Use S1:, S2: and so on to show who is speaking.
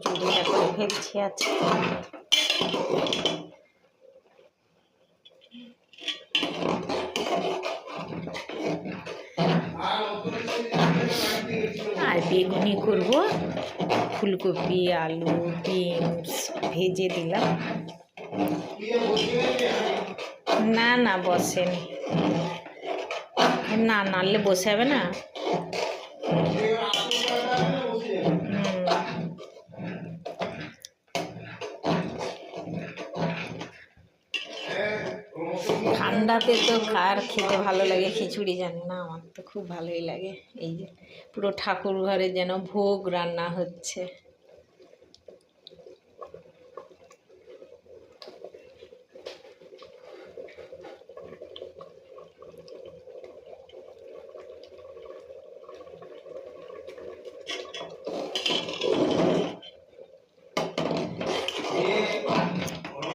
S1: খিচুড়িটা করে ফেলছি আজকে। আর বেগুনি করব, ফুলকপি আলু বিনস ভেজে দিলাম। না না বসেনি, না নাড়লে বসে যাবে না। ঠান্ডাতে তো কার খেতে ভালো লাগে খিচুড়ি জানি না, আমার তো খুব ভালোই লাগে। এই যে পুরো ঠাকুর ঘরে যেন ভোগ রান্না হচ্ছে।